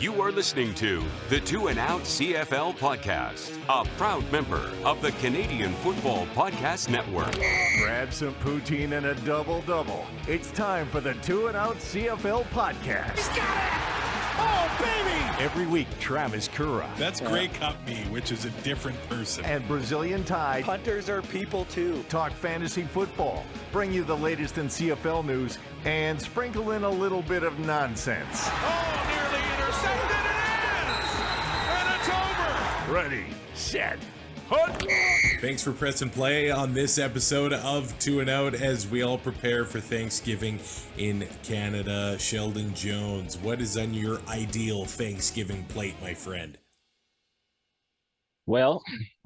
You are listening to the Two and Out CFL podcast, a proud member of the Canadian Football Podcast Network. Grab some poutine and a double-double. It's time for the Two and Out CFL podcast. He's got it! Oh, baby! Every week, Travis Currah. That's Grey Cup me, which is a different person. And Brazilian Tide. Hunters are people too. Talk fantasy football, bring you the latest in CFL news, and sprinkle in a little bit of nonsense. Oh, nearly intercepted, and it's over! Ready, set, hunt! Thanks for pressing play on this episode of Two and Out as we all prepare for Thanksgiving in Canada. Sheldon Jones, what is on your ideal Thanksgiving plate, my friend? Well,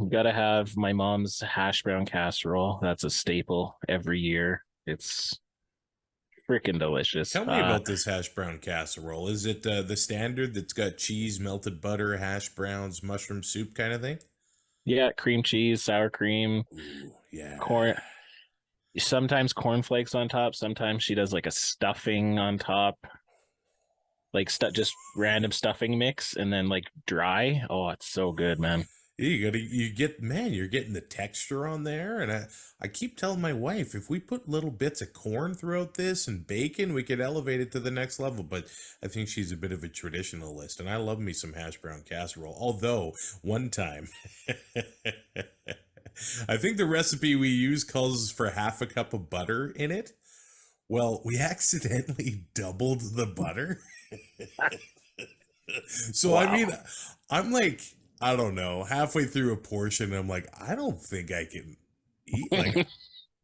gotta have my mom's hash brown casserole. That's a staple every year. It's freaking delicious. Tell me about this hash brown casserole. Is it the standard that's got cheese, melted butter, hash browns, mushroom soup kind of thing? Yeah, cream cheese, sour cream, Ooh, yeah. corn. Sometimes cornflakes on top. Sometimes she does like a stuffing on top, like just random stuffing mix, and then like dry. Oh, it's so good, man. You're getting the texture on there, and I keep telling my wife, if we put little bits of corn throughout this and bacon, we could elevate it to the next level. But I think she's a bit of a traditionalist, and I love me some hash brown casserole. Although one time, I think the recipe we use calls for half a cup of butter in it. Well, we accidentally doubled the butter. So wow. I mean, I'm like, I don't know, halfway through a portion, I'm like, I don't think I can eat. Like,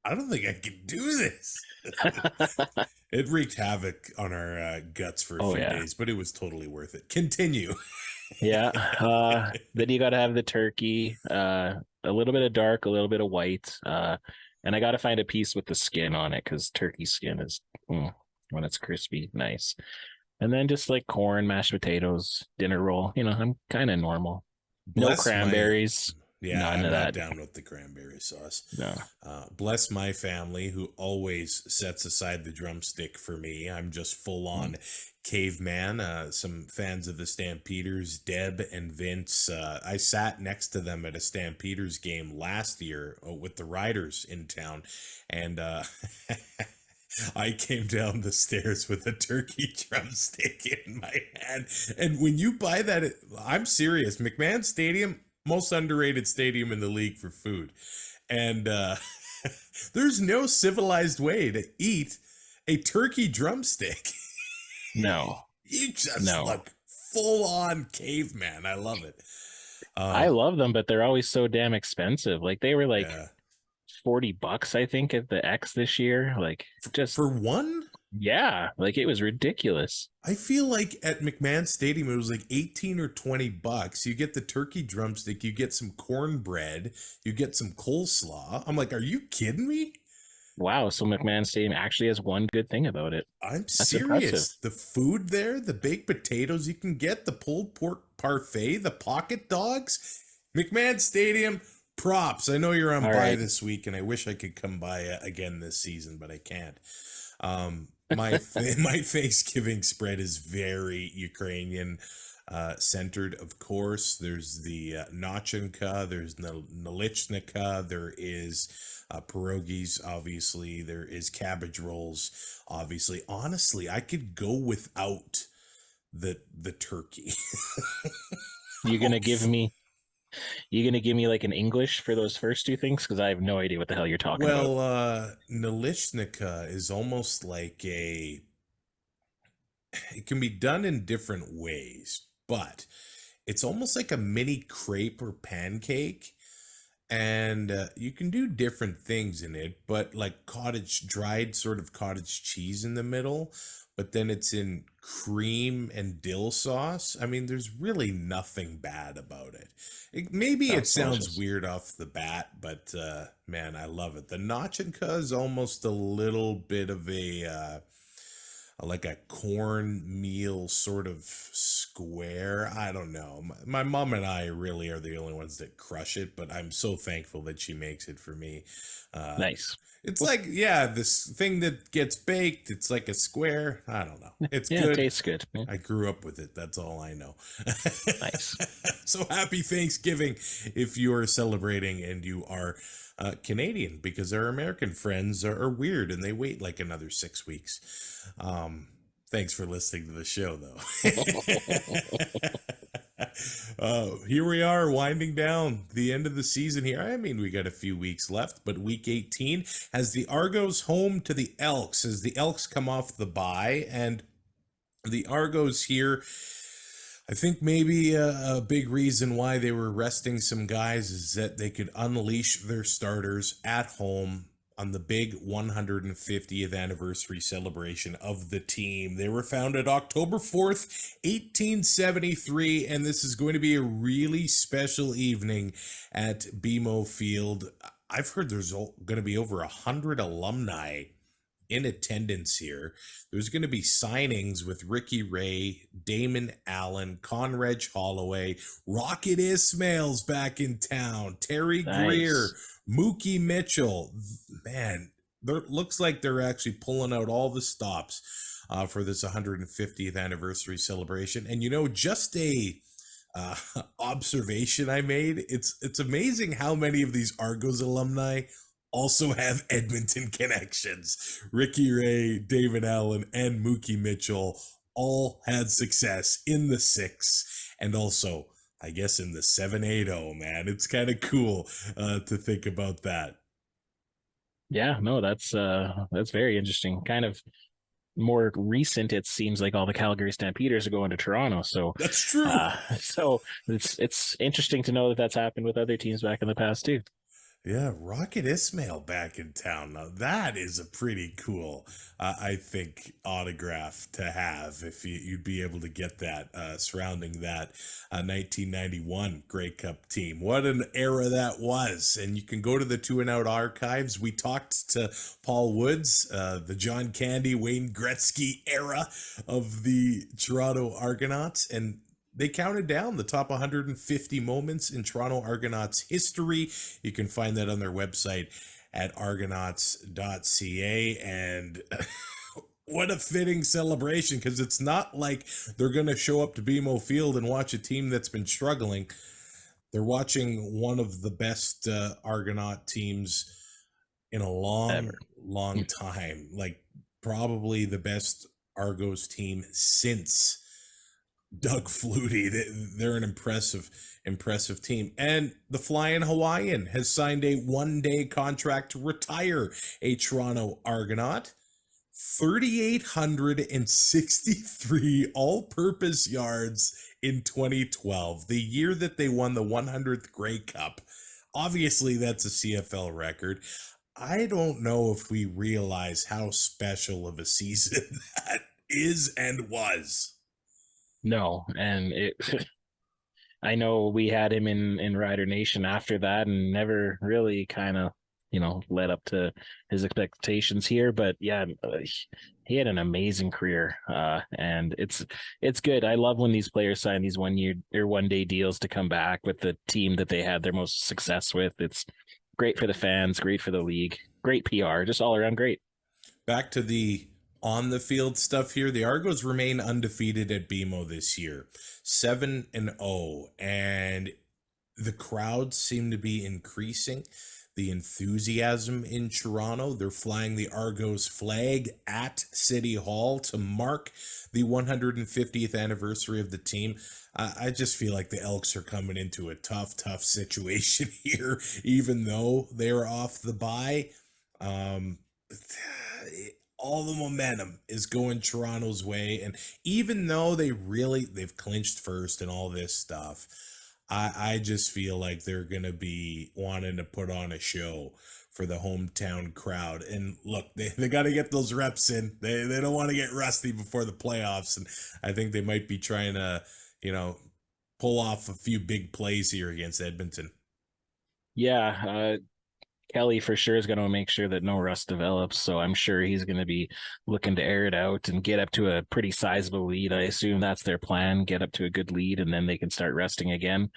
I don't think I can do this. It wreaked havoc on our guts for a few days, but it was totally worth it. Continue. Yeah. Then you got to have the turkey, a little bit of dark, a little bit of white. And I got to find a piece with the skin on it because turkey skin is, when it's crispy, nice. And then just like corn, mashed potatoes, dinner roll. You know, I'm kind of normal. No cranberries. I'm not down with the cranberry sauce. No. Bless my family who always sets aside the drumstick for me. I'm just full on caveman. Some fans of the Stampeders, Deb and Vince. I sat next to them at a Stampeders game last year with the Riders in town, and I came down the stairs with a turkey drumstick in my hand. And when you buy that, I'm serious. McMahon Stadium, most underrated stadium in the league for food. And there's no civilized way to eat a turkey drumstick. No. You just look full on caveman. I love it. I love them, but they're always so damn expensive. Like they were like $40, I think, at the X this year. Like just for one? Yeah, like it was ridiculous. I feel like at McMahon Stadium it was like $18 or $20. You get the turkey drumstick, you get some cornbread, you get some coleslaw. I'm like, are you kidding me? Wow, so McMahon Stadium actually has one good thing about it. That's serious. Impressive. The food there, the baked potatoes you can get, the pulled pork parfait, the pocket dogs. McMahon Stadium, props. I know you're on bye this week, and I wish I could come by again this season, but I can't. My Thanksgiving spread is very Ukrainian centered, of course. There's the nachinka, there's nalichnika, there is pierogies, obviously. There is cabbage rolls, obviously. Honestly, I could go without the turkey. You're gonna give me like an English for those first two things? Because I have no idea what the hell you're talking about. Well, nalichnika is almost like it can be done in different ways, but it's almost like a mini crepe or pancake. And you can do different things in it, but like dried sort of cottage cheese in the middle, but then it's in cream and dill sauce. I mean, there's really nothing bad about it. Maybe it sounds weird off the bat, but man, I love it. The nachinka is almost a little bit of a like a cornmeal sort of square. I don't know. My mom and I really are the only ones that crush it, but I'm so thankful that she makes it for me. Nice. It's like, yeah, this thing that gets baked. It's like a square. I don't know. It's Yeah, it good. tastes good. Yeah. I grew up with it. That's all I know. Nice. So happy Thanksgiving if you are celebrating and you are Canadian, because our American friends are weird and they wait like another 6 weeks. Thanks for listening to the show, though. Here we are, winding down the end of the season here. I mean, we got a few weeks left, but week 18 has the Argos home to the Elks as the Elks come off the bye, and the Argos here, I think maybe a big reason why they were resting some guys is that they could unleash their starters at home on the big 150th anniversary celebration of the team. They were founded October 4th, 1873, and this is going to be a really special evening at BMO Field. I've heard there's going to be over 100 alumni in attendance here. There's going to be signings with Ricky Ray, Damon Allen, Conrad Holloway, Rocket Ismail's back in town, Terry Greer, Mookie Mitchell. Man, looks like they're actually pulling out all the stops for this 150th anniversary celebration. And just a observation I made. It's amazing how many of these Argos alumni also have Edmonton connections. Ricky Ray, David Allen, and Mookie Mitchell all had success in the 6 and also, I guess, in the 780, man. It's kind of cool to think about that. Yeah, no, that's very interesting. Kind of more recent, it seems like all the Calgary Stampeders are going to Toronto. So that's true. So it's interesting to know that that's happened with other teams back in the past too. Yeah, Rocket Ismail back in town. Now that is a pretty cool, I think, autograph to have if you'd be able to get that surrounding that 1991 Grey Cup team. What an era that was. And you can go to the 2 and Out archives. We talked to Paul Woods, the John Candy, Wayne Gretzky era of the Toronto Argonauts, and they counted down the top 150 moments in Toronto Argonauts history. You can find that on their website at argonauts.ca. And what a fitting celebration, because it's not like they're going to show up to BMO Field and watch a team that's been struggling. They're watching one of the best Argonaut teams in a long time. Like probably the best Argos team since Doug Flutie. They're an impressive team. And the Flying Hawaiian has signed a 1-day contract to retire a Toronto Argonaut. 3,863 all-purpose yards in 2012, the year that they won the 100th Grey Cup. Obviously, that's a CFL record. I don't know if we realize how special of a season that is and was. No, and I know we had him in Rider Nation after that and never really kind of, led up to his expectations here. But yeah, he had an amazing career. And it's good. I love when these players sign these 1 year or 1-day deals to come back with the team that they had their most success with. It's great for the fans, great for the league, great PR, just all around great. Back to the on the field stuff here. The Argos remain undefeated at BMO this year, 7-0, and the crowds seem to be increasing. The enthusiasm in Toronto. They're flying the Argos flag at City Hall to mark the 150th anniversary of the team. I just feel like the Elks are coming into a tough situation here, even though they're off the bye. All the momentum is going Toronto's way. And even though they've clinched first and all this stuff, I just feel like they're going to be wanting to put on a show for the hometown crowd. And look, they got to get those reps in. They don't want to get rusty before the playoffs. And I think they might be trying to, pull off a few big plays here against Edmonton. Yeah. Kelly for sure is going to make sure that no rust develops. So I'm sure he's going to be looking to air it out and get up to a pretty sizable lead. I assume that's their plan, get up to a good lead, and then they can start resting again.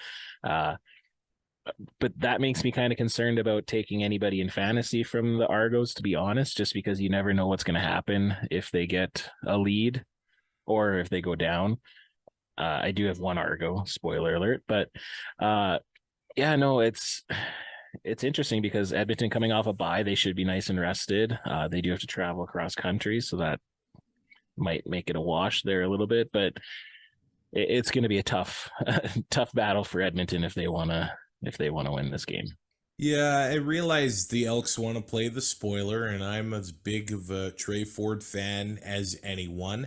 But that makes me kind of concerned about taking anybody in fantasy from the Argos, to be honest, just because you never know what's going to happen if they get a lead or if they go down. I do have one Argo, spoiler alert, but yeah, no, it's interesting because Edmonton coming off a bye, they should be nice and rested. They do have to travel across country, so that might make it a wash there a little bit, but it's going to be a tough battle for Edmonton if they want to win this game. Yeah, I realize the Elks want to play the spoiler, and I'm as big of a Trey Ford fan as anyone.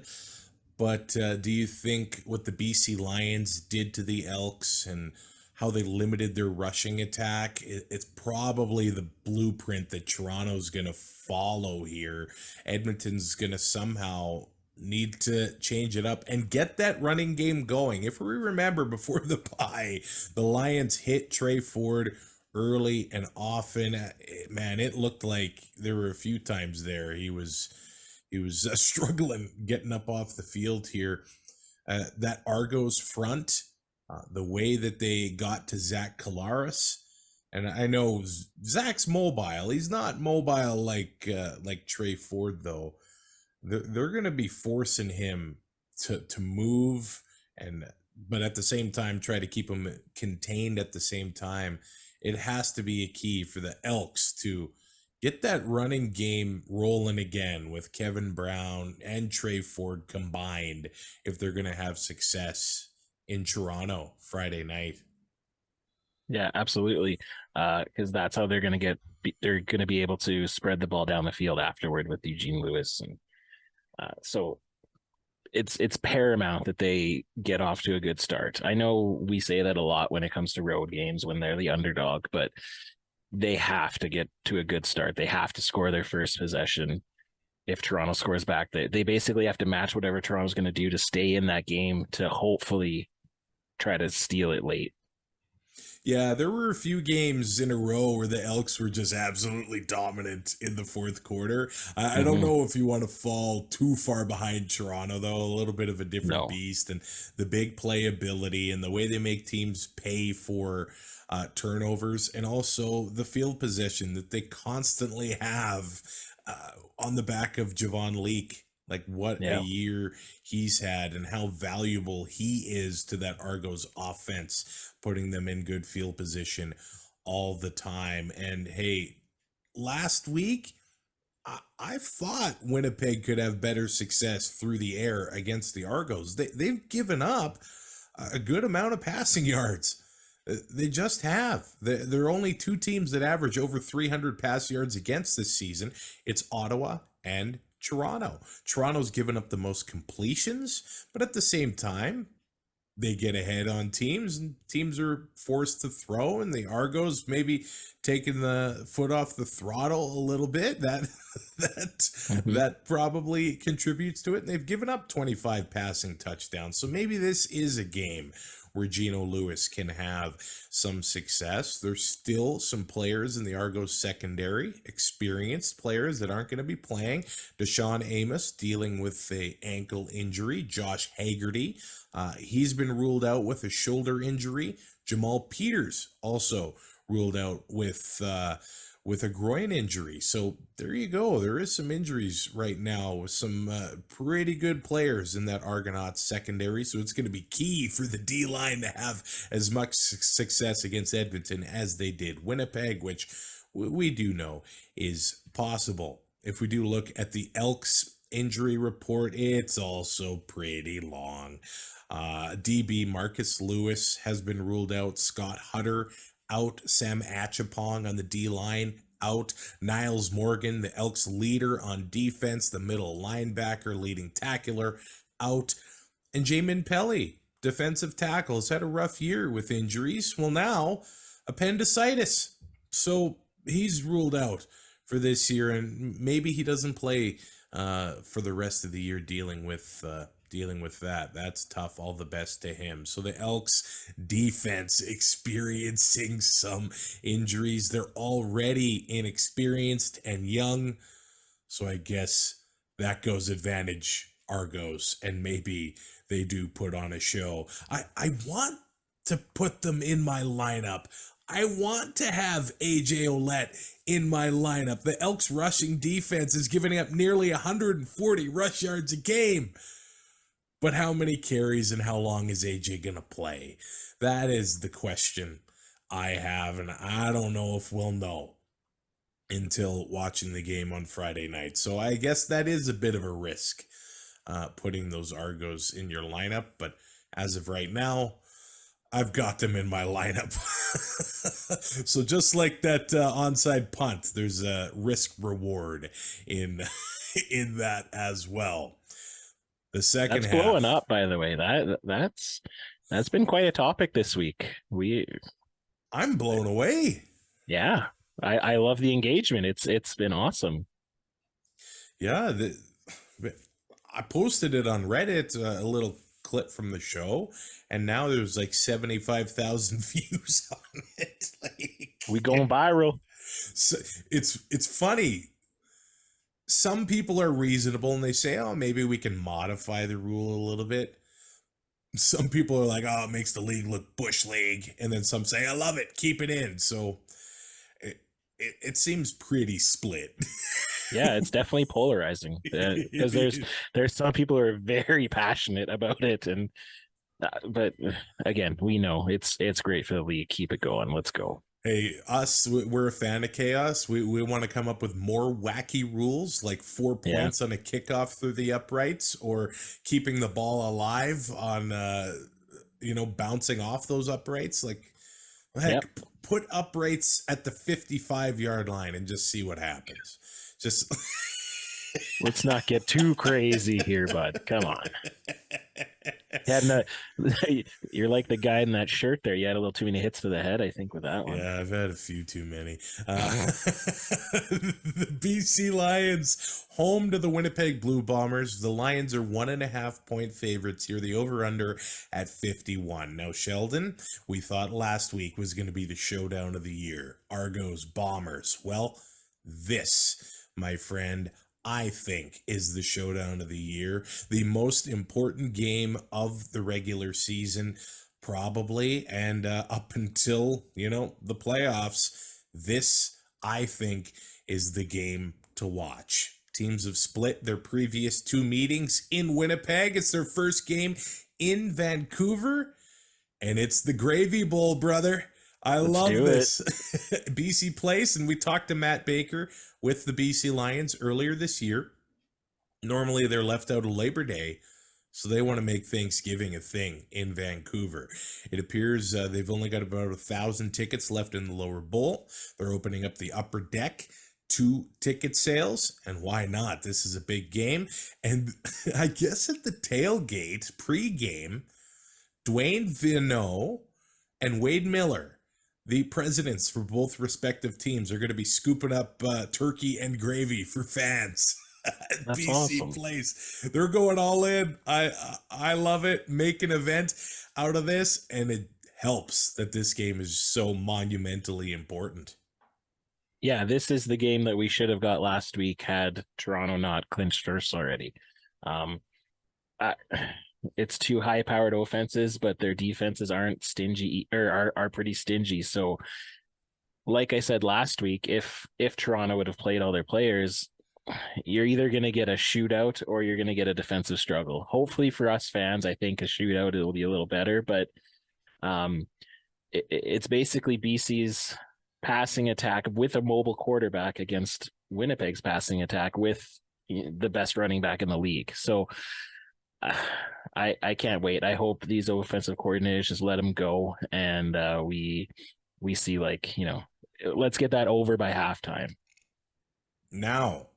But do you think what the BC Lions did to the Elks and how they limited their rushing attack, it's probably the blueprint that Toronto's going to follow here? Edmonton's going to somehow need to change it up and get that running game going. If we remember before the bye, the Lions hit Trey Ford early and often. Man, it looked like there were a few times there he was struggling getting up off the field here. That Argos front, the way that they got to Zach Collaros, and I know Zach's mobile. He's not mobile like Trey Ford though. They're going to be forcing him to move, but at the same time try to keep him contained. At the same time, it has to be a key for the Elks to get that running game rolling again with Kevin Brown and Trey Ford combined if they're going to have success in Toronto Friday night. Yeah, absolutely. Because that's how they're going to be able to spread the ball down the field afterward with Eugene Lewis. And so it's paramount that they get off to a good start. I know we say that a lot when it comes to road games when they're the underdog, but they have to get to a good start. They have to score their first possession. If Toronto scores back, they basically have to match whatever Toronto's going to do to stay in that game to hopefully try to steal it late. Yeah, there were a few games in a row where the Elks were just absolutely dominant in the fourth quarter. I don't know if you want to fall too far behind Toronto, though. A little bit of a different beast, and the big playability and the way they make teams pay for turnovers, and also the field possession that they constantly have on the back of Javon Leake. Like what a year he's had and how valuable he is to that Argos offense, putting them in good field position all the time. And hey, last week, I thought Winnipeg could have better success through the air against the Argos. They've given up a good amount of passing yards. They just have. There are only two teams that average over 300 pass yards against this season. It's Ottawa and Toronto. Toronto's given up the most completions, but at the same time, they get ahead on teams and teams are forced to throw, and the Argos maybe taking the foot off the throttle a little bit. That probably contributes to it. And they've given up 25 passing touchdowns. So maybe this is a game where Geno Lewis can have some success. There's still some players in the Argos secondary, experienced players that aren't going to be playing. Deshaun Amos dealing with an ankle injury. Josh Haggerty, he's been ruled out with a shoulder injury. Jamal Peters also ruled out with a groin injury. So there you go. There is some injuries right now with some pretty good players in that Argonauts secondary. So it's going to be key for the D-line to have as much success against Edmonton as they did Winnipeg, which we do know is possible. If we do look at the Elks injury report, it's also pretty long. DB Marcus Lewis has been ruled out. Scott Hutter out. Sam Achapong on the D-line out. Niles Morgan, the Elks leader on defense, the middle linebacker, leading tackler, out. And Jamin Pelly, defensive tackle, has had a rough year with injuries. Well, now appendicitis. So he's ruled out for this year, and maybe he doesn't play for the rest of the year dealing with dealing with that. That's tough. All the best to him. So the Elks defense experiencing some injuries. They're already inexperienced and young. So I guess that goes advantage Argos, and maybe they do put on a show. I want to put them in my lineup. I want to have AJ Ouellette in my lineup. The Elks rushing defense is giving up nearly 140 rush yards a game. But how many carries and how long is AJ going to play? That is the question I have, and I don't know if we'll know until watching the game on Friday night. So I guess that is a bit of a risk, putting those Argos in your lineup. But as of right now, I've got them in my lineup. So just like that onside punt, there's a risk reward in that as well. The second That's half blowing up, by the way. That's been quite a topic this week. I'm blown away. Yeah. I love the engagement. It's been awesome. Yeah, I posted it on Reddit, a little clip from the show, and now there's like 75,000 views on it. Like, We going viral. so it's funny. Some people are reasonable and they say, "Oh, maybe we can modify the rule a little bit." Some people are like, "Oh, it makes the league look bush league," and then some say, "I love it, keep it in." So it seems pretty split. Yeah, it's definitely polarizing because there's some people who are very passionate about it, and but again, we know it's great for the league. Keep it going. Let's go. Hey, we're a fan of chaos. We want to come up with more wacky rules, like 4 points on a kickoff through the uprights, or keeping the ball alive on bouncing off those uprights. Like, heck, put uprights at the 55-yard line and just see what happens. Just Let's not get too crazy here, bud. Come on. You're like the guy in that shirt there. You had a little too many hits to the head, I think, with that one. Yeah, I've had a few too many. The BC Lions home to the Winnipeg Blue Bombers. The Lions are 1.5-point favorites here. The over-under at 51. Now, Sheldon, we thought last week was going to be the showdown of the year. Argos, Bombers. Well, this, my friend, I think is the showdown of the year. The most important game of the regular season, probably, and up until, the playoffs, this, I think, is the game to watch. Teams have split their previous 2 meetings in Winnipeg. It's their first game in Vancouver, and it's the Gravy Bowl, brother. Let's love this. BC Place, and we talked to Matt Baker with the BC Lions earlier this year. Normally they're left out of Labor Day, so they want to make Thanksgiving a thing in Vancouver. It appears they've only got about 1,000 tickets left in the lower bowl. They're opening up the upper deck to ticket sales, and why not? This is a big game. And I guess at the tailgate, pre-game, Dwayne Vigneault and Wade Miller, the presidents for both respective teams, are going to be scooping up turkey and gravy for fans at That's BC awesome. Place. They're going all in. I love it. Make an event out of this, and it helps that this game is so monumentally important. Yeah, this is the game that we should have got last week had Toronto not clinched first already. It's 2 high-powered offenses, but their defenses aren't stingy or are pretty stingy. So, like I said last week, if Toronto would have played all their players, you're either going to get a shootout or you're going to get a defensive struggle. Hopefully for us fans, I think a shootout it'll be a little better, but it's basically BC's passing attack with a mobile quarterback against Winnipeg's passing attack with the best running back in the league. So I can't wait. I hope these offensive coordinators just let them go, and we see, let's get that over by halftime. Now,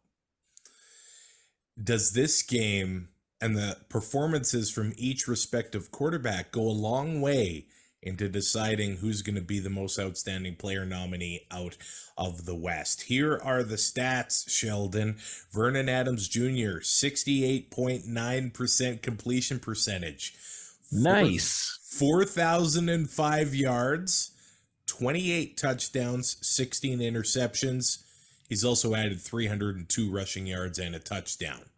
does this game and the performances from each respective quarterback go a long way into deciding who's going to be the most outstanding player nominee out of the West. Here are the stats, Sheldon. Vernon Adams Jr., 68.9% completion percentage. Nice. 4,005 yards, 28 touchdowns, 16 interceptions. He's also added 302 rushing yards and a touchdown.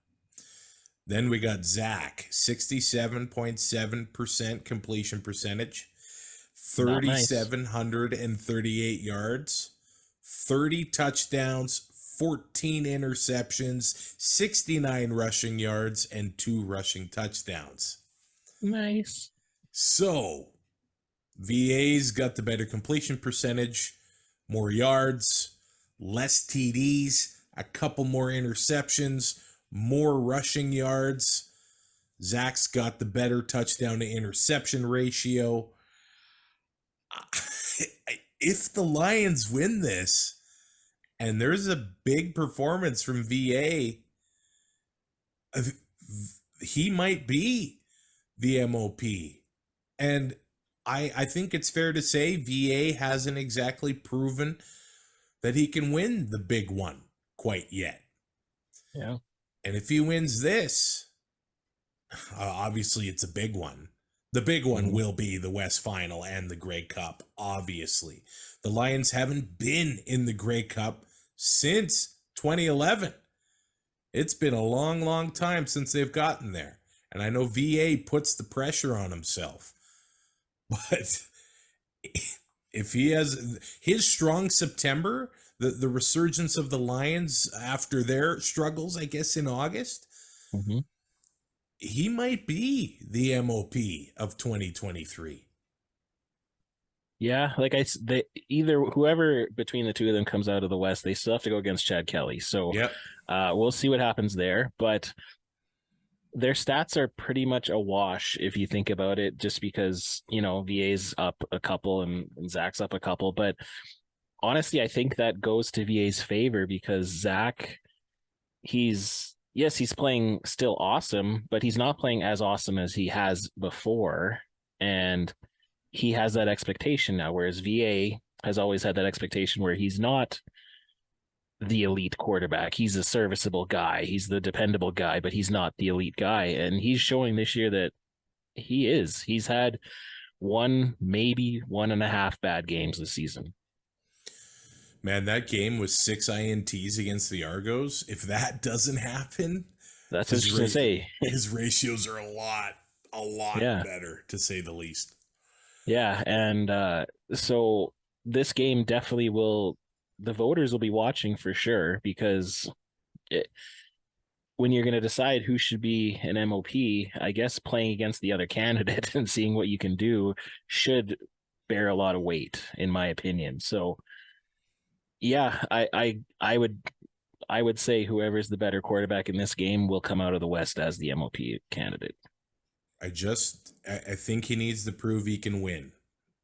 Then we got Zach, 67.7% completion percentage, 3,738 yards, 30 touchdowns, 14 interceptions, 69 rushing yards, and 2 rushing touchdowns. Nice. So, VA's got the better completion percentage, more yards, less TDs, a couple more interceptions, more rushing yards. Zach's got the better touchdown to interception ratio. If the Lions win this, and there's a big performance from VA, he might be the MOP. And I think it's fair to say VA hasn't exactly proven that he can win the big one quite yet. Yeah. And if he wins this, obviously it's a big one. The big one will be the West Final and the Grey Cup, obviously. The Lions haven't been in the Grey Cup since 2011. It's been a long, long time since they've gotten there. And I know VA puts the pressure on himself. But if he has his strong September, the resurgence of the Lions after their struggles, I guess, in August, he might be the MOP of 2023. Yeah, like either whoever between the two of them comes out of the West, they still have to go against Chad Kelly. So we'll see what happens there. But their stats are pretty much a wash if you think about it, just because, VA's up a couple and Zach's up a couple. But honestly, I think that goes to VA's favor because Zach, he's playing still awesome, but he's not playing as awesome as he has before. And he has that expectation now, whereas VA has always had that expectation where he's not the elite quarterback. He's a serviceable guy. He's the dependable guy, but he's not the elite guy. And he's showing this year that he is. He's had maybe 1.5 bad games this season. Man, that game was 6 INTs against the Argos. If that doesn't happen, that's interesting to say. His ratios are a lot better, to say the least. Yeah, and so this game definitely the voters will be watching for sure, because when you're going to decide who should be an MOP, I guess playing against the other candidate and seeing what you can do should bear a lot of weight, in my opinion. So yeah, I would say whoever's the better quarterback in this game will come out of the West as the MOP candidate. I think he needs to prove he can win.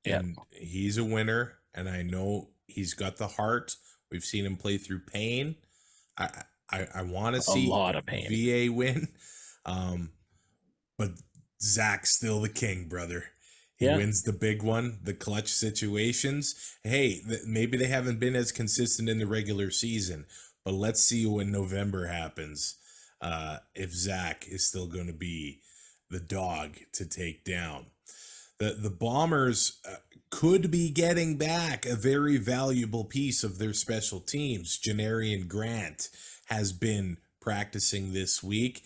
And he's a winner, and I know he's got the heart. We've seen him play through pain. I want to see a lot of pain. VA win. But Zach's still the king, brother. He wins the big one, the clutch situations. Hey, maybe they haven't been as consistent in the regular season, but let's see when November happens, if Zach is still going to be the dog to take down. The Bombers could be getting back a very valuable piece of their special teams. Janarian Grant has been practicing this week,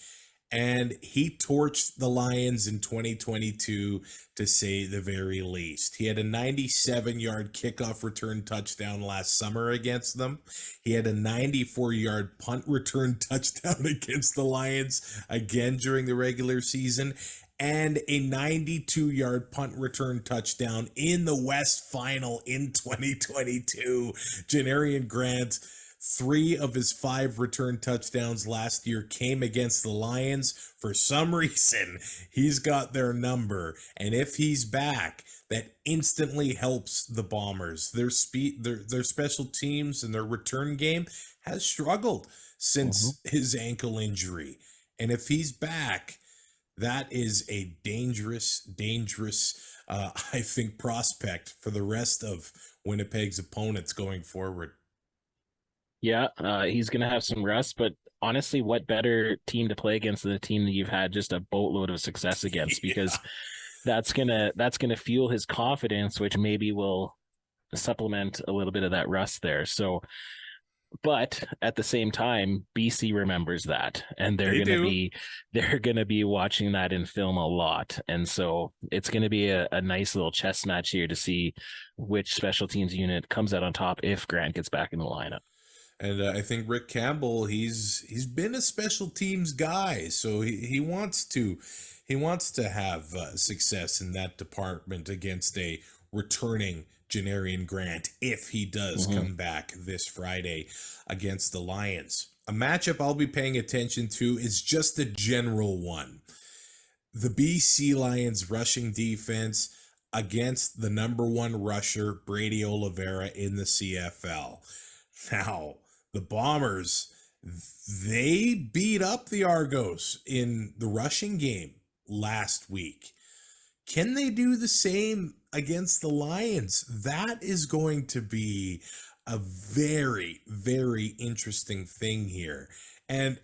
and he torched the Lions in 2022, to say the very least. He had a 97-yard kickoff return touchdown last summer against them. He had a 94-yard punt return touchdown against the Lions again during the regular season, and a 92-yard punt return touchdown in the West Final in 2022. Janarian Grant, 3 of his 5 return touchdowns last year came against the Lions. For some reason, he's got their number. And if he's back, that instantly helps the Bombers. Their special teams and their return game has struggled since his ankle injury. And if he's back, that is a dangerous I think, prospect for the rest of Winnipeg's opponents going forward. Yeah, he's going to have some rust, but honestly, what better team to play against than the team that you've had just a boatload of success against? Because that's gonna fuel his confidence, which maybe will supplement a little bit of that rust there. So, but at the same time, BC remembers that, and they're gonna be watching that in film a lot, and so it's gonna be a nice little chess match here to see which special teams unit comes out on top if Grant gets back in the lineup. And I think Rick Campbell, he's been a special teams guy, so he wants to have success in that department against a returning Janarian Grant if he does come back this Friday against the Lions. A matchup I'll be paying attention to is just a general one. The BC Lions rushing defense against the number one rusher, Brady Oliveira, in the CFL. Now, the Bombers, they beat up the Argos in the rushing game last week. Can they do the same against the Lions? That is going to be a very, very interesting thing here. And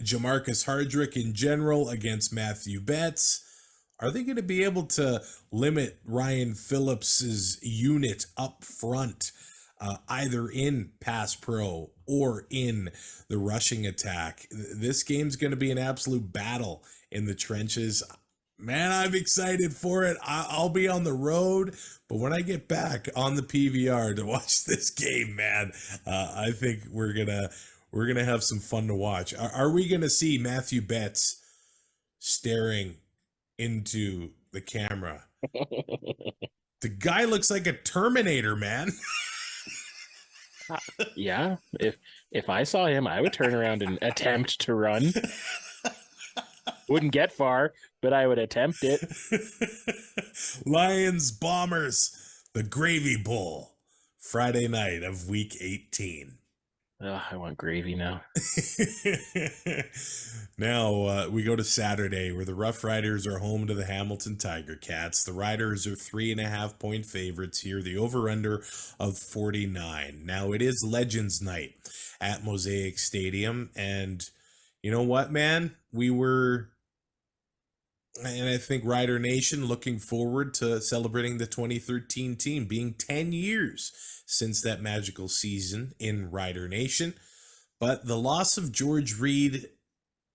Jamarcus Hardrick in general against Matthew Betts. Are they going to be able to limit Ryan Phillips's unit up front, either in pass pro or in the rushing attack? This game's going to be an absolute battle in the trenches. Man, I'm excited for it. I'll be on the road, but when I get back on the PVR to watch this game, man, I think we're gonna have some fun to watch. Are we gonna see Matthew Betts staring into the camera? The guy looks like a Terminator, man. Yeah, if I saw him, I would turn around and attempt to run. Wouldn't get far, but I would attempt it. Lions, Bombers, the Gravy Bowl, Friday night of week 18. Oh, I want gravy now. Now we go to Saturday, where the Rough Riders are home to the Hamilton Tiger Cats. The Riders are 3.5-point favorites here. The over-under of 49. Now it is Legends Night at Mosaic Stadium, and you know what, man? And I think Rider Nation looking forward to celebrating the 2013 team, being 10 years since that magical season in Rider Nation. But the loss of George Reed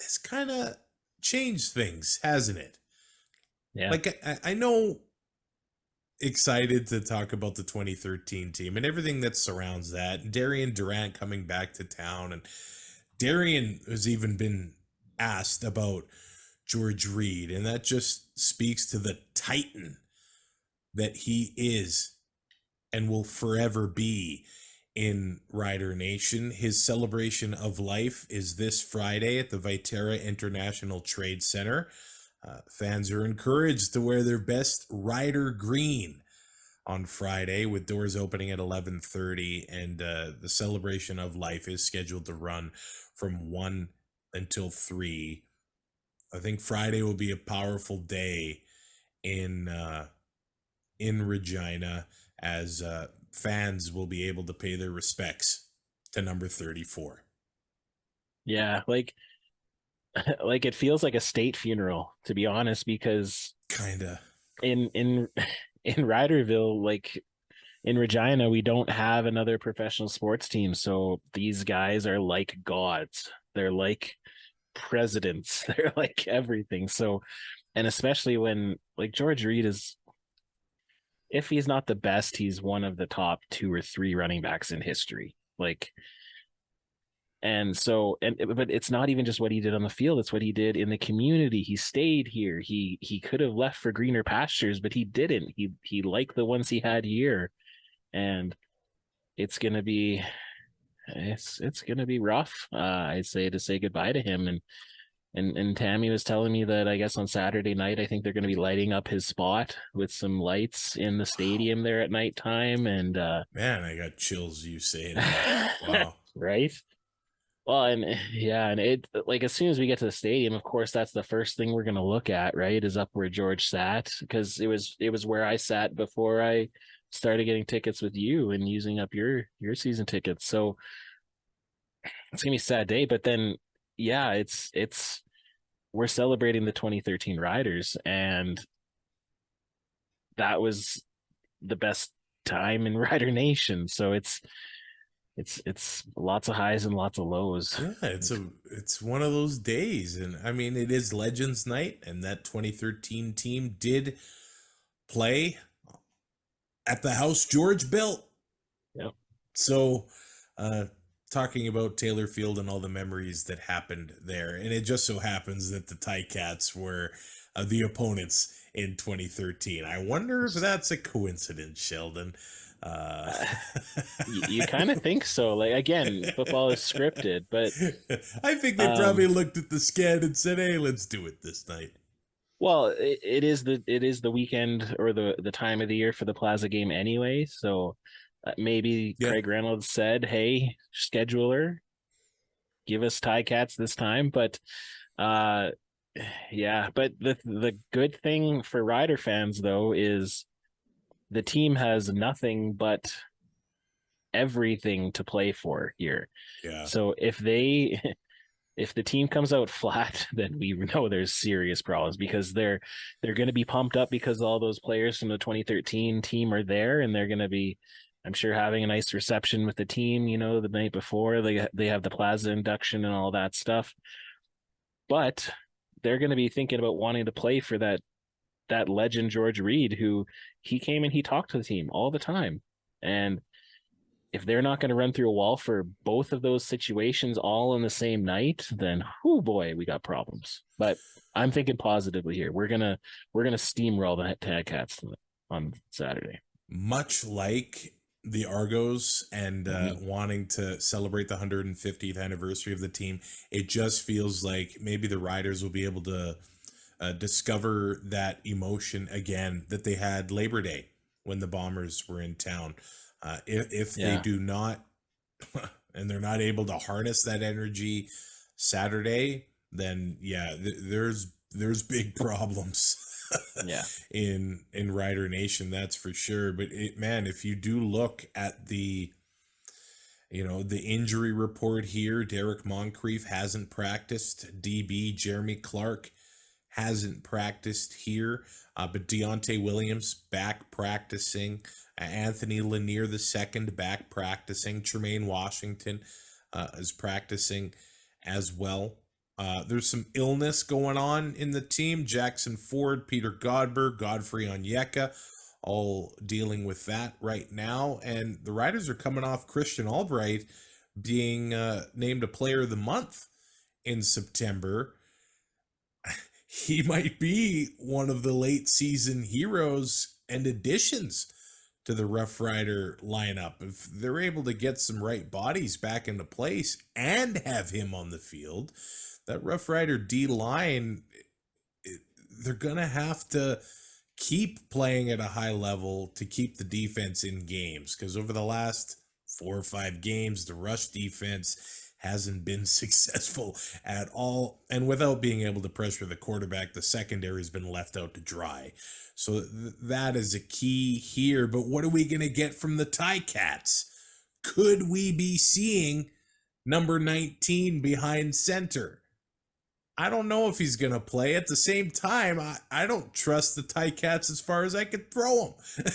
has kind of changed things, hasn't it? Yeah. Like, I know, excited to talk about the 2013 team and everything that surrounds that. Darian Durant coming back to town. And Darian has even been asked about George Reed, and that just speaks to the titan that he is and will forever be in Rider Nation. His celebration of life is this Friday at the Viterra International Trade Center. Fans are encouraged to wear their best Rider green on Friday, with doors opening at 11:30, and the celebration of life is scheduled to run from 1 until 3. I think Friday will be a powerful day in Regina, as fans will be able to pay their respects to number 34. Yeah, like it feels like a state funeral, to be honest, because Kinda. in Riderville, like in Regina, we don't have another professional sports team, so these guys are like gods. They're like presidents. They're like everything. So, and especially when, like, George Reed is, if he's not the best, he's one of the top 2 or 3 running backs in history. Like, and so, but it's not even just what he did on the field, it's what he did in the community. He stayed here. He could have left for greener pastures, but he didn't. He liked the ones he had here. And it's gonna be rough, I'd say, to say goodbye to him. And Tammy was telling me that I guess on Saturday night, I think they're going to be lighting up his spot with some lights in the stadium there at nighttime. And man, I got chills you saying that. Wow. Right? Well, and yeah, and it like as soon as we get to the stadium, of course, that's the first thing we're gonna look at, right? Is up where George sat because it was where I sat before I started getting tickets with you and using up your season tickets. So it's gonna be a sad day, but then yeah, it's we're celebrating the 2013 Riders, and that was the best time in Rider Nation. So it's lots of highs and lots of lows. Yeah, it's one of those days, and I mean it is Legends Night, and that 2013 team did play at the house George built. Yep. So, talking about Taylor Field and all the memories that happened there, and it just so happens that the Ticats were the opponents in 2013. I wonder if that's a coincidence, Sheldon. You kind of think so. Like again, football is scripted, but I think they probably looked at the scan and said, "Hey, let's do it this night." well, it is the weekend or the time of the year for the Plaza game anyway. So maybe Yeah. Craig Reynolds said, "Hey, scheduler, give us Ticats this time." But uh, yeah. But the good thing for Rider fans though is the team has nothing but everything to play for here. Yeah. So if the team comes out flat, then we know there's serious problems because they're going to be pumped up because all those players from the 2013 team are there, and they're going to be, I'm sure, having a nice reception with the team. The night before they have the Plaza induction and all that stuff, but they're going to be thinking about wanting to play for that legend George Reed, who he came and he talked to the team all the time, and if they're not going to run through a wall for both of those situations all in the same night, then oh boy, we got problems. But I'm thinking positively here. We're gonna steamroll the Ticats on Saturday. Much like the Argos and wanting to celebrate the 150th anniversary of the team, it just feels like maybe the Riders will be able to discover that emotion again that they had Labor Day when the Bombers were in town. If they do not, and they're not able to harness that energy Saturday, then yeah, there's big problems. Yeah. in Rider Nation, that's for sure. But man, if you do look at the injury report here, Derek Moncrief hasn't practiced. DB Jeremy Clark hasn't practiced here, but Deontay Williams back practicing. Anthony Lanier II back practicing. Tremaine Washington is practicing as well. There's some illness going on in the team. Jackson Ford, Peter Godberg, Godfrey Onyeka, all dealing with that right now. And the Riders are coming off Christian Albright being named a Player of the Month in September. He might be one of the late season heroes and additions to the Rough Rider lineup. If they're able to get some right bodies back into place and have him on the field, that Rough Rider D line, they're going to have to keep playing at a high level to keep the defense in games, because over the last 4 or 5 games, the rush defense hasn't been successful at all. And without being able to pressure the quarterback, the secondary has been left out to dry. So that is a key here. But what are we going to get from the Ticats? Could we be seeing number 19 behind center? I don't know if he's going to play. At the same time, I don't trust the Ticats as far as I could throw them.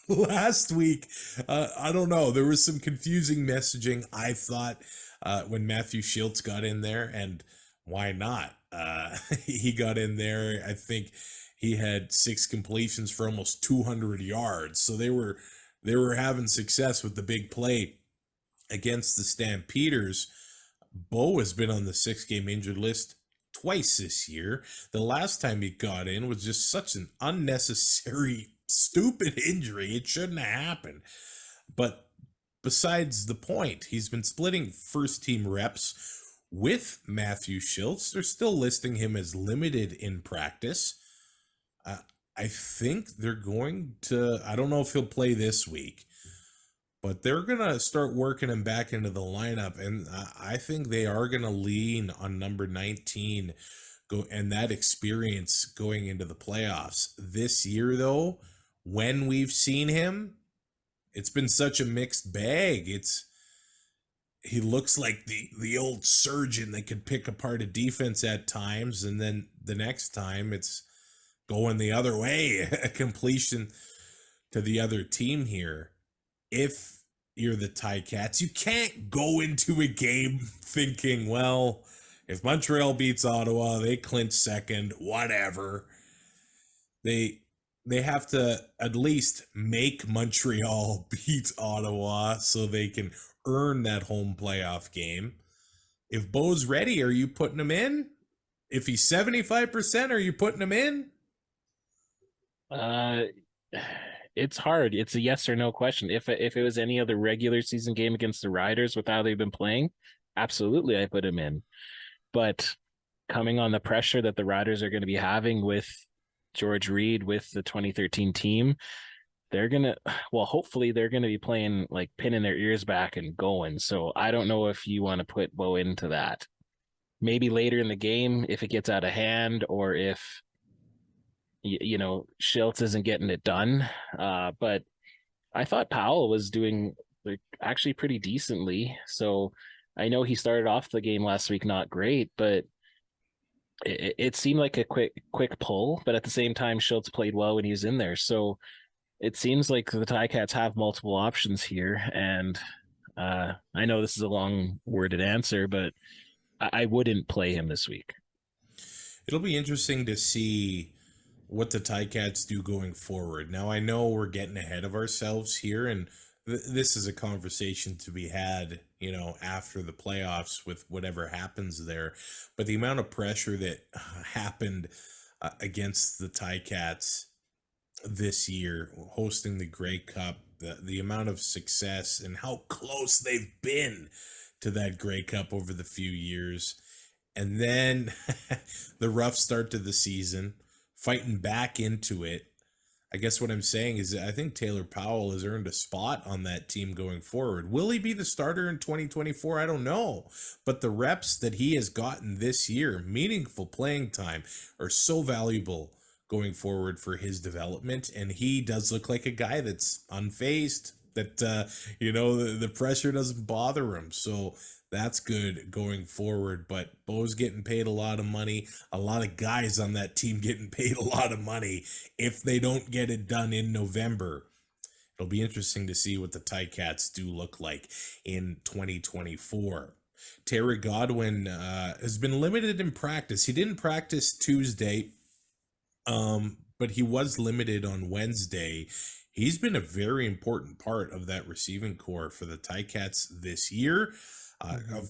Last week, I don't know. There was some confusing messaging, I thought, when Matthew Schiltz got in there, and why not? He got in there. I think he had 6 completions for almost 200 yards. So they were having success with the big play against the Stampeders. Bo has been on the 6-game injured list twice this year. The last time he got in was just such an unnecessary, stupid injury. It shouldn't have happened. But besides the point, he's been splitting first-team reps with Matthew Schiltz. They're still listing him as limited in practice. I think they're going to, I don't know if he'll play this week, but they're going to start working him back into the lineup. And I think they are going to lean on number 19 and that experience going into the playoffs. This year, though, when we've seen him, it's been such a mixed bag. He looks like the old surgeon that could pick apart a defense at times, and then the next time it's going the other way, a completion to the other team here. If you're the Ticats, you can't go into a game thinking, well, if Montreal beats Ottawa, they clinch second, whatever. They have to at least make Montreal beat Ottawa so they can earn that home playoff game. If Bo's ready, are you putting him in? If he's 75%, are you putting him in? It's hard. It's a yes or no question. If it was any other regular season game against the Riders with how they've been playing, absolutely I put him in. But coming on the pressure that the Riders are going to be having with George Reed, with the 2013 team, hopefully they're going to be playing like pinning their ears back and going. So I don't know if you want to put Bo into that. Maybe later in the game, if it gets out of hand, or if Schultz isn't getting it done. But I thought Powell was doing actually pretty decently. So I know he started off the game last week not great, but it seemed like a quick pull. But at the same time, Schultz played well when he was in there. So it seems like the Ticats have multiple options here. And I know this is a long-worded answer, but I wouldn't play him this week. It'll be interesting to see what the Ticats do going forward. Now, I know we're getting ahead of ourselves here, and this is a conversation to be had, after the playoffs with whatever happens there. But the amount of pressure that happened against the Ticats this year, hosting the Grey Cup, the amount of success and how close they've been to that Grey Cup over the few years. And then the rough start to the season, fighting back into it. I guess what I'm saying is I think Taylor Powell has earned a spot on that team going forward. Will he be the starter in 2024? I don't know. But the reps that he has gotten this year, meaningful playing time, are so valuable going forward for his development. And he does look like a guy that's unfazed, that, the pressure doesn't bother him. So that's good going forward. But Bo's getting paid a lot of money. A lot of guys on that team getting paid a lot of money. If they don't get it done in November, it'll be interesting to see what the Ticats do look like in 2024. Terry Godwin has been limited in practice. He didn't practice Tuesday, but he was limited on Wednesday. He's been a very important part of that receiving core for the Ticats this year.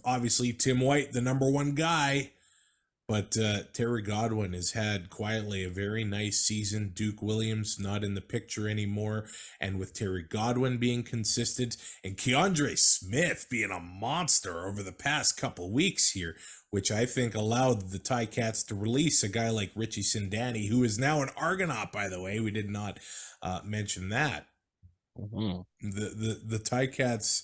Obviously, Tim White, the number one guy, but Terry Godwin has had quietly a very nice season. Duke Williams not in the picture anymore, and with Terry Godwin being consistent and Keandre Smith being a monster over the past couple weeks here, which I think allowed the Ticats to release a guy like Richie Sindani, who is now an Argonaut, by the way. We did not mention that. Mm-hmm. The Ticats,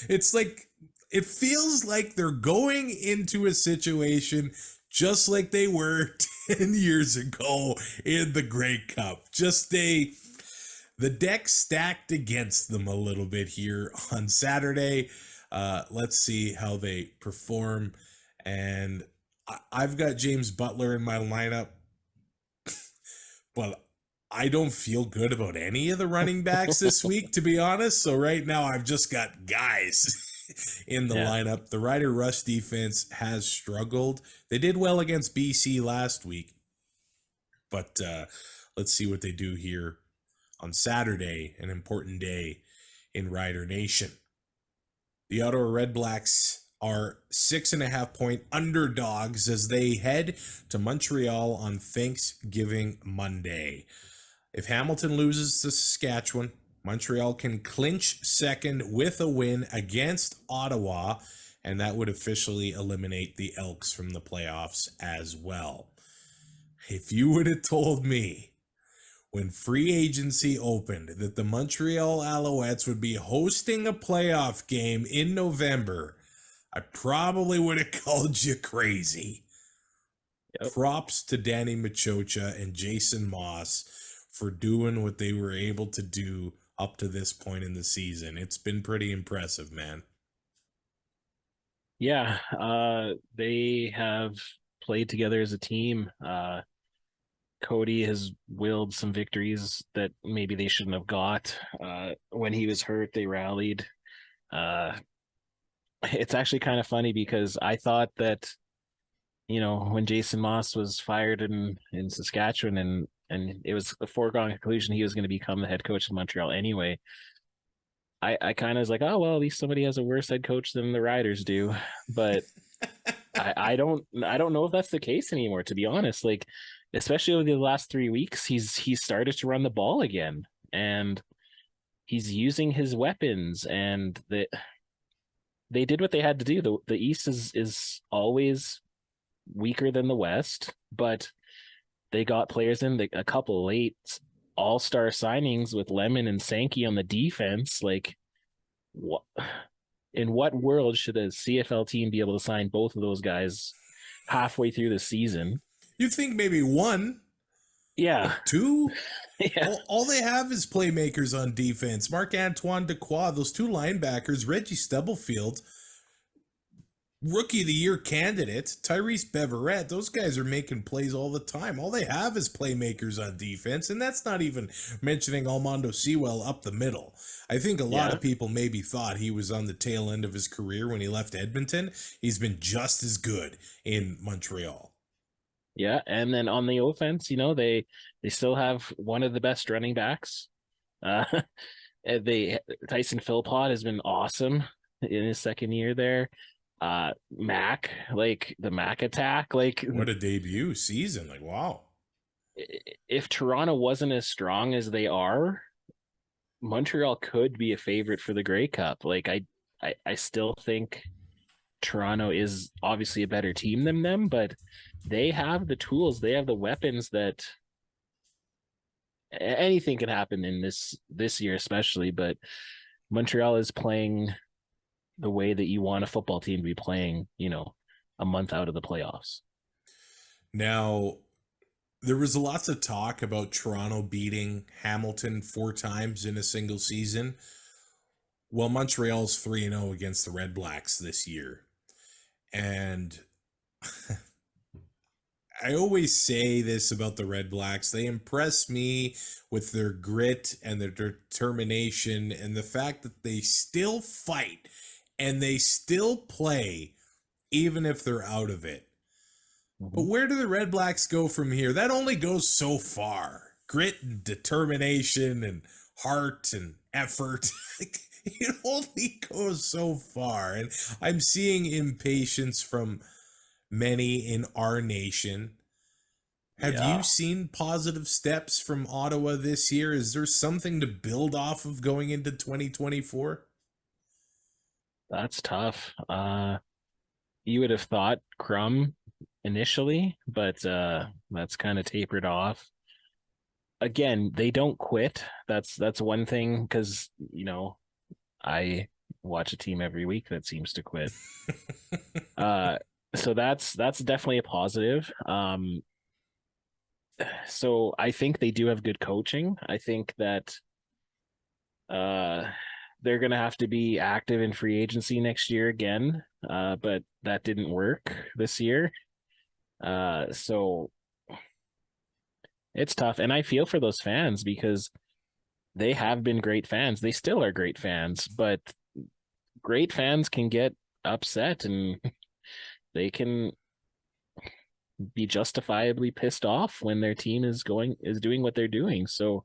it's like, it feels like they're going into a situation just like they were 10 years ago in the Grey Cup. Just the deck stacked against them a little bit here on Saturday. Let's see how they perform. And I've got James Butler in my lineup, but I don't feel good about any of the running backs this week, to be honest. So right now I've just got guys in the lineup. The Rider rush defense has struggled. They did well against BC last week, but let's see what they do here on Saturday, an important day in Rider Nation. The Ottawa RedBlacks are 6.5-point underdogs as they head to Montreal on Thanksgiving Monday. If Hamilton loses to Saskatchewan, Montreal can clinch second with a win against Ottawa, and that would officially eliminate the Elks from the playoffs as well. If you would have told me when free agency opened that the Montreal Alouettes would be hosting a playoff game in November, I probably would have called you crazy. Yep. Props to Danny Machocha and Jason Moss for doing what they were able to do up to this point in the season. It's been pretty impressive, man. Yeah, they have played together as a team. Cody has willed some victories that maybe they shouldn't have got. When he was hurt, they rallied. It's actually kind of funny because I thought that, when Jason Moss was fired in Saskatchewan and it was a foregone conclusion he was going to become the head coach of Montreal anyway, I kind of was like, oh, well, at least somebody has a worse head coach than the Riders do. But I don't know if that's the case anymore, to be honest. Like, especially over the last 3 weeks, he's started to run the ball again, and he's using his weapons, and they did what they had to do. The East is always weaker than the West, but they got players in, a couple late all-star signings with Lemon and Sankey on the defense. Like, what in what world should a CFL team be able to sign both of those guys halfway through the season? You think maybe one? Yeah. Two? Yeah. All they have is playmakers on defense. Marc-Antoine Dequoy, those two linebackers, Reggie Stubblefield, Rookie of the Year candidate, Tyrese Beverette. Those guys are making plays all the time. All they have is playmakers on defense, and that's not even mentioning Armando Sewell up the middle. I think a lot of people maybe thought he was on the tail end of his career when he left Edmonton. He's been just as good in Montreal. Yeah, and then on the offense, they still have one of the best running backs. Tyson Philpott has been awesome in his second year there. Mac, like the Mac attack, like what a debut season. Like, wow. If Toronto wasn't as strong as they are, Montreal could be a favorite for the Grey Cup. Like, I still think Toronto is obviously a better team than them, but they have the tools, they have the weapons that anything can happen in this year, especially. But Montreal is playing the way that you want a football team to be playing, a month out of the playoffs. Now, there was lots of talk about Toronto beating Hamilton 4 times in a single season. Well, Montreal's 3-0 against the RedBlacks this year. And I always say this about the RedBlacks. They impress me with their grit and their determination and the fact that they still fight and they still play even if they're out of it. But where do the RedBlacks go from here? That only goes so far. Grit and determination and heart and effort. It only goes so far. And I'm seeing impatience from many in our nation. Have you seen positive steps from Ottawa this year? Is there something to build off of going into 2024? That's tough. You would have thought Crum initially, but that's kind of tapered off. Again, they don't quit. That's one thing, because I watch a team every week that seems to quit. So that's definitely a positive. So I think they do have good coaching. I think that they're going to have to be active in free agency next year again, but that didn't work this year. So it's tough. And I feel for those fans because they have been great fans. They still are great fans, but great fans can get upset and they can be justifiably pissed off when their team is doing what they're doing. So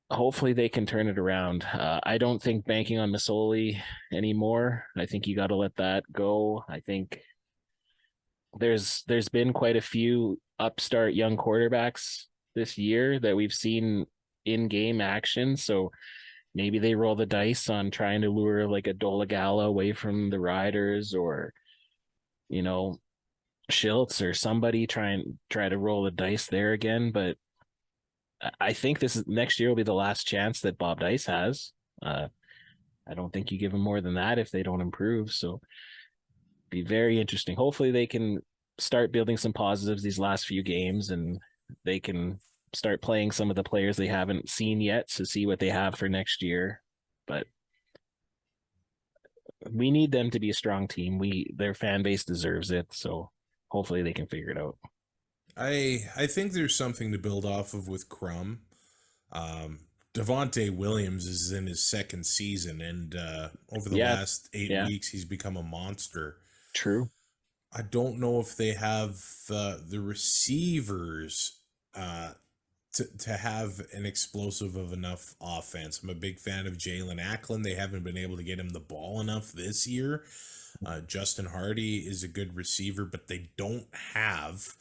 hopefully they can turn it around. I don't think banking on Masoli anymore. I think you got to let that go. I think there's been quite a few upstart young quarterbacks this year that we've seen in game action. So maybe they roll the dice on trying to lure like a Dolagala away from the Riders, or, Schiltz or somebody try to roll the dice there again. But I think this next year will be the last chance that Bob Dice has. I don't think you give them more than that if they don't improve. So be very interesting. Hopefully they can start building some positives these last few games, and they can start playing some of the players they haven't seen yet to see what they have for next year. But we need them to be a strong team. Their fan base deserves it. So hopefully they can figure it out. I think there's something to build off of with Crum. Devontae Williams is in his second season, and over the last 8 weeks, he's become a monster. True. I don't know if they have the receivers to have an explosive of enough offense. I'm a big fan of Jalen Acklin. They haven't been able to get him the ball enough this year. Justin Hardy is a good receiver, but they don't have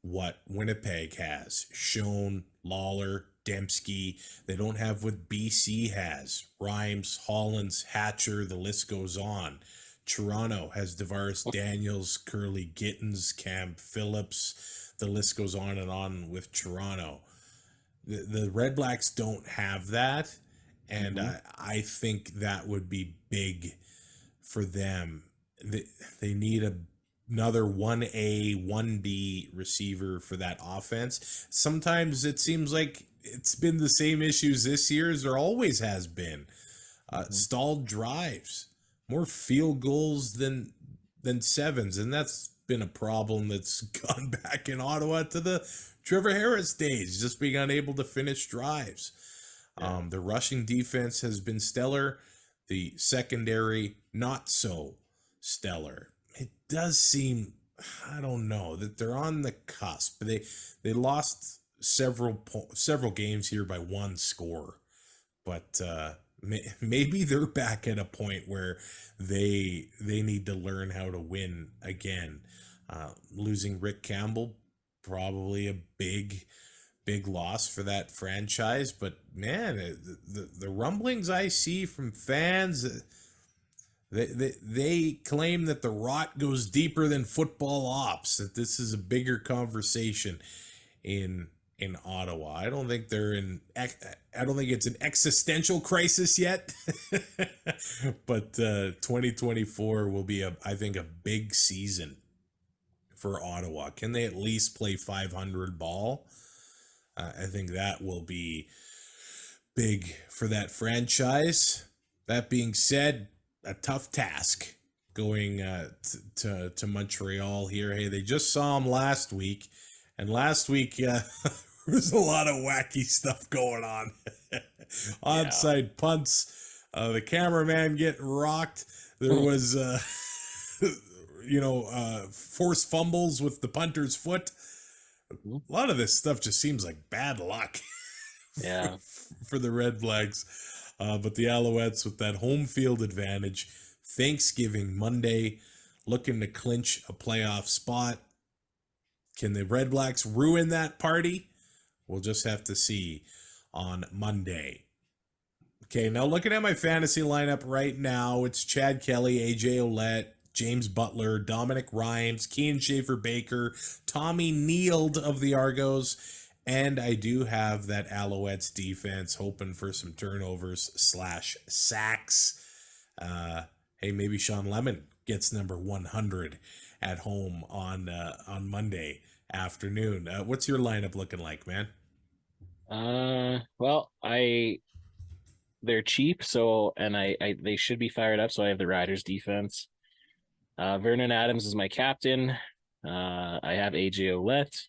what Winnipeg has. Schoen, Lawler, Dembski. They don't have what BC has. Rhymes, Hollins, Hatcher, the list goes on. Toronto has DeVaris Daniels, Curly Gittins, Cam Phillips. The list goes on and on with Toronto. The RedBlacks don't have that, and I think that would be big for them. They need another 1A, 1B receiver for that offense. Sometimes it seems like it's been the same issues this year as there always has been. Stalled drives, more field goals than sevens, and that's been a problem that's gone back in Ottawa to the Trevor Harris days, just being unable to finish drives. The rushing defense has been stellar. The secondary, not so stellar. It does seem, I don't know, that they're on the cusp. They lost several games here by one score, but maybe they're back at a point where they need to learn how to win again. Losing Rick Campbell, probably a big loss for that franchise, but man, the rumblings I see from fans, they claim that the rot goes deeper than football ops, that this is a bigger conversation in Ottawa. I don't think it's an existential crisis yet, but 2024 will be I think a big season for Ottawa. Can they at least play 500 ball? I think that will be big for that franchise. That being said, a tough task going to Montreal here. Hey, they just saw them last week, and last week there was a lot of wacky stuff going on. Onside punts, the cameraman getting rocked. There was forced fumbles with the punter's foot. A lot of this stuff just seems like bad luck. Yeah. for the RedBlacks. But the Alouettes with that home field advantage, Thanksgiving Monday, looking to clinch a playoff spot. Can the RedBlacks ruin that party? We'll just have to see on Monday. Okay, now looking at my fantasy lineup right now, it's Chad Kelly, AJ Ouellette, James Butler, Dominic Rhymes, Kean Schaefer-Baker, Tommy Neild of the Argos, and I do have that Alouettes defense hoping for some turnovers / sacks. Hey, maybe Sean Lemon gets number 100 at home on Monday afternoon. What's your lineup looking like, man? Well, they're cheap, so they should be fired up. So I have the Riders defense. Vernon Adams is my captain. I have AJ Ouellette,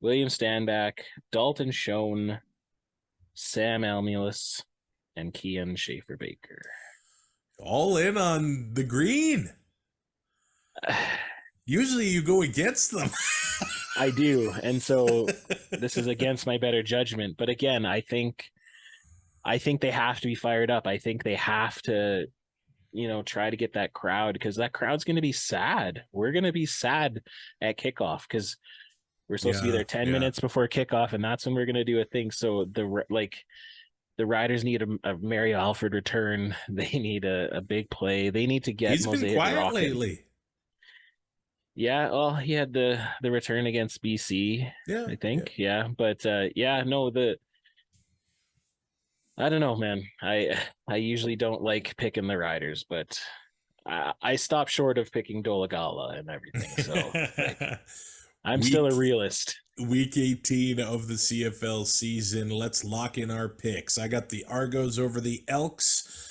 William Stanback, Dalton Schoen, Sam Almulis, and Kean Schaefer-Baker. All in on the green. Usually you go against them. I do, and so this is against my better judgment. But again, I think they have to be fired up. I think they have to, try to get that crowd, because that crowd's going to be sad. We're going to be sad at kickoff because we're supposed to be there 10 minutes before kickoff, and that's when we're going to do a thing. So the Riders need a Mary Alford return. They need a big play. They need to get He's Mosaic been quiet rocking. lately. Yeah, well, he had the return against BC, Yeah, I think. Yeah, but no, I don't know, man. I usually don't like picking the Riders, but I stop short of picking Dolagala and everything. So like, I'm still week a realist. week 18 of the CFL season. Let's lock in our picks. I got the Argos over the Elks.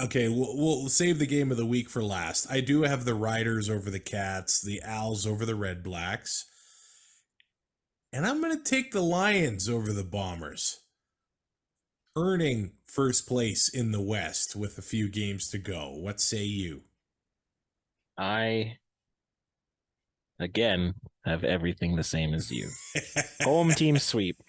Okay, we'll save the game of the week for last. I do have the Riders over the Cats, the Als over the RedBlacks, and I'm going to take the Lions over the Bombers, earning first place in the West with a few games to go. What say you? I again have everything the same as you. Home team sweep.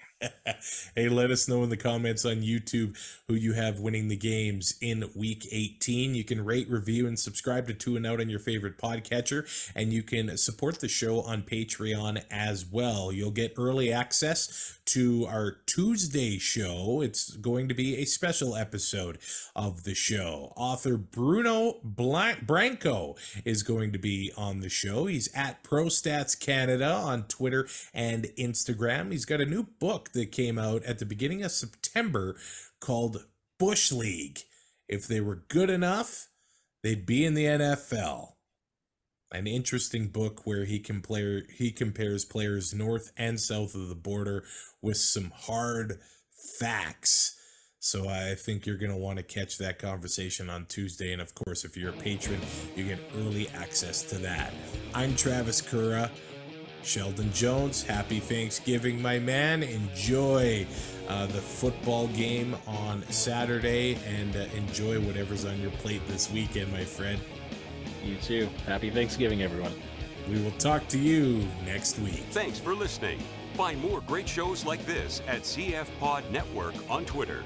Hey, let us know in the comments on YouTube who you have winning the games in week 18. You can rate, review, and subscribe to Two and Out on your favorite podcatcher, and you can support the show on Patreon as well. You'll get early access to our Tuesday show. It's going to be a special episode of the show. Author Bruno Branco is going to be on the show. He's at ProStats Canada on Twitter and Instagram. He's got a new book that came out at the beginning of September called Bush League. If they were good enough, they'd be in the NFL. An interesting book where he compares players north and south of the border with some hard facts. So I think you're going to want to catch that conversation on Tuesday. And of course, if you're a patron, you get early access to that. I'm Travis Currah. Sheldon Jones, happy Thanksgiving, my man. Enjoy the football game on Saturday and enjoy whatever's on your plate this weekend, my friend. You too. Happy Thanksgiving, everyone. We will talk to you next week. Thanks for listening. Find more great shows like this at CF Pod Network on Twitter.